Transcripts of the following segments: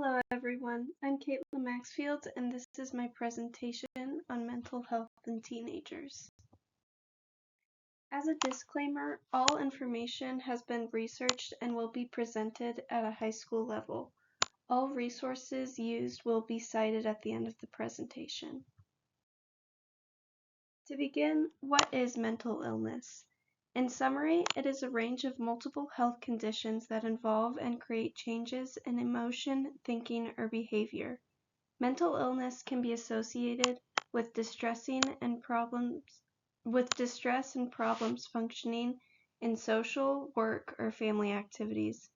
Hello everyone, I'm Caitlin Maxfield and this is my presentation on mental health in teenagers. As a disclaimer, all information has been researched and will be presented at a high school level. All resources used will be cited at the end of the presentation. To begin, what is mental illness? In summary, it is a range of multiple health conditions that involve and create changes in emotion, thinking, or behavior. Mental illness can be associated with distress and problems functioning in social, work, or family activities.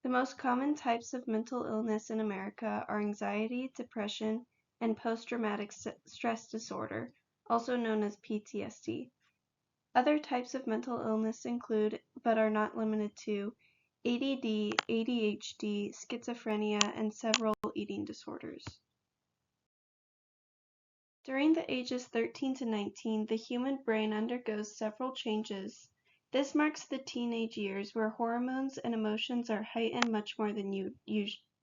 The most common types of mental illness in America are anxiety, depression, and post-traumatic stress disorder, also known as PTSD. Other types of mental illness include, but are not limited to, ADD, ADHD, schizophrenia, and several eating disorders. During the ages 13 to 19, the human brain undergoes several changes. This marks the teenage years where hormones and emotions are heightened much more than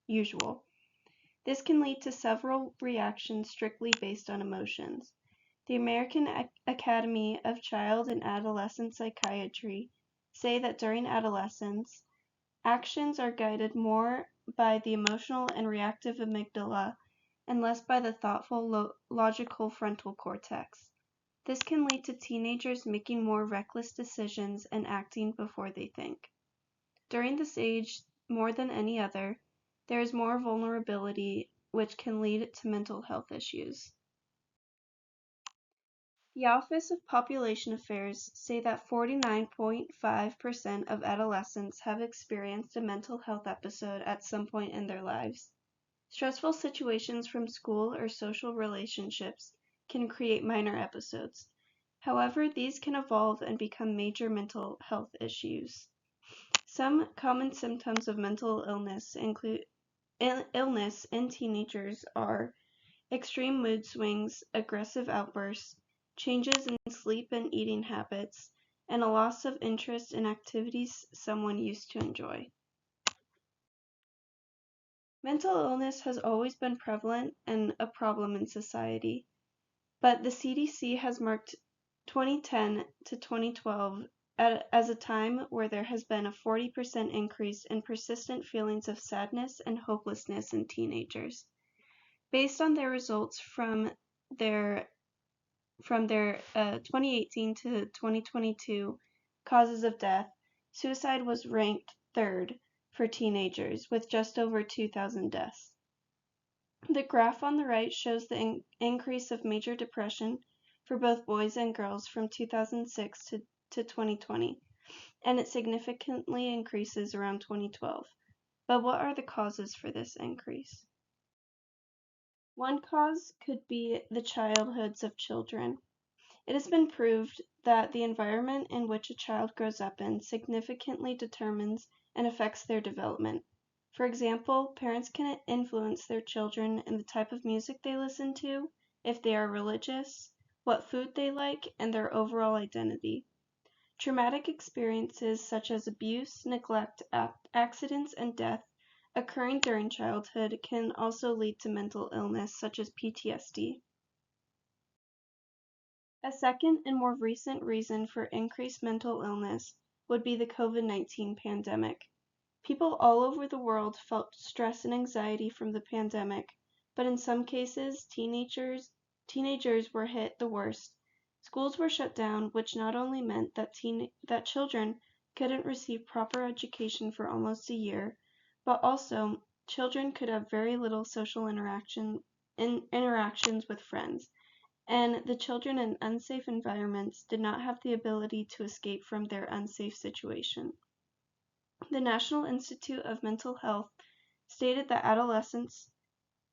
usual. This can lead to several reactions strictly based on emotions. The American Academy of Child and Adolescent Psychiatry say that during adolescence, actions are guided more by the emotional and reactive amygdala and less by the thoughtful, logical frontal cortex. This can lead to teenagers making more reckless decisions and acting before they think. During this age, more than any other, there is more vulnerability, which can lead to mental health issues. The Office of Population Affairs say that 49.5% of adolescents have experienced a mental health episode at some point in their lives. Stressful situations from school or social relationships can create minor episodes. However, these can evolve and become major mental health issues. Some common symptoms of mental illness include illness in teenagers are extreme mood swings, aggressive outbursts, changes in sleep and eating habits, and a loss of interest in activities someone used to enjoy. Mental illness has always been prevalent and a problem in society, but the CDC has marked 2010 to 2012 as a time where there has been a 40% increase in persistent feelings of sadness and hopelessness in teenagers. Based on their results from their 2018 to 2022 causes of death, suicide was ranked third for teenagers with just over 2,000 deaths. The graph on the right shows the increase of major depression for both boys and girls from 2006 to 2020, and it significantly increases around 2012. But what are the causes for this increase? One cause could be the childhoods of children. It has been proved that the environment in which a child grows up in significantly determines and affects their development. For example, parents can influence their children in the type of music they listen to, if they are religious, what food they like, and their overall identity. Traumatic experiences such as abuse, neglect, accidents, and death occurring during childhood can also lead to mental illness such as PTSD. A second and more recent reason for increased mental illness would be the COVID-19 pandemic. People all over the world felt stress and anxiety from the pandemic, but in some cases, teenagers were hit the worst. Schools were shut down, which not only meant that children couldn't receive proper education for almost a year, but also children could have very little social interactions with friends, and the children in unsafe environments did not have the ability to escape from their unsafe situation. The National Institute of Mental Health stated that adolescents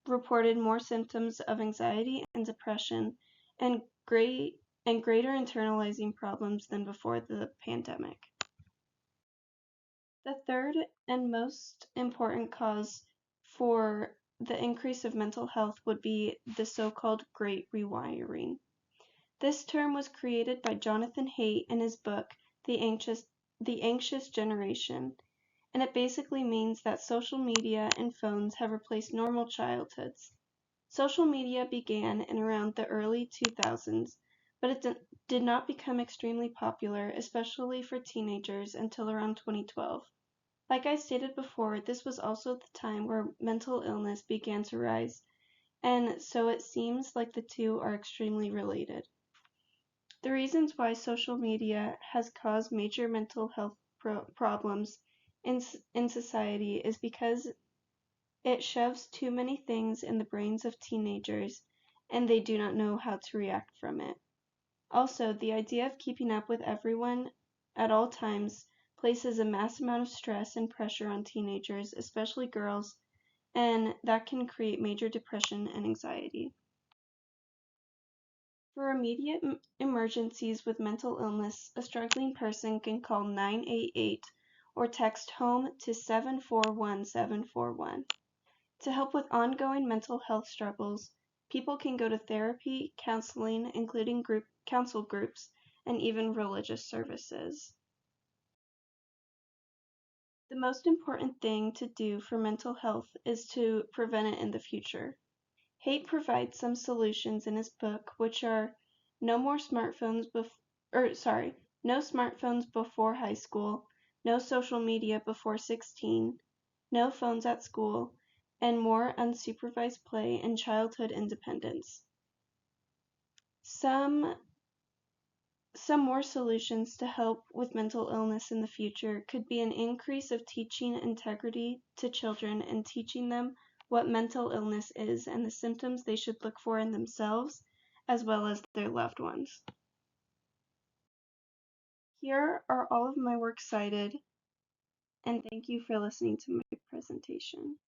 reported more symptoms of anxiety and depression and greater internalizing problems than before the pandemic. The third and most important cause for the increase of mental health would be the so-called Great Rewiring. This term was created by Jonathan Haidt in his book, The Anxious Generation. and it basically means that social media and phones have replaced normal childhoods. Social media began in around the early 2000s, but it did not become extremely popular, especially for teenagers, until around 2012. Like I stated before, this was also the time where mental illness began to rise, and so it seems like the two are extremely related. The reasons why social media has caused major mental health problems in society is because it shoves too many things in the brains of teenagers and they do not know how to react from it. Also, the idea of keeping up with everyone at all times places a mass amount of stress and pressure on teenagers, especially girls, and that can create major depression and anxiety. For immediate emergencies with mental illness, a struggling person can call 988 or text HOME to 741741. To help with ongoing mental health struggles, people can go to therapy, counseling, including counsel groups, and even religious services. The most important thing to do for mental health is to prevent it in the future. Haidt provides some solutions in his book, which are no smartphones before high school, no social media before 16, no phones at school, and more unsupervised play and childhood independence. Some more solutions to help with mental illness in the future could be an increase of teaching integrity to children and teaching them what mental illness is and the symptoms they should look for in themselves as well as their loved ones. Here are all of my works cited, and thank you for listening to my presentation.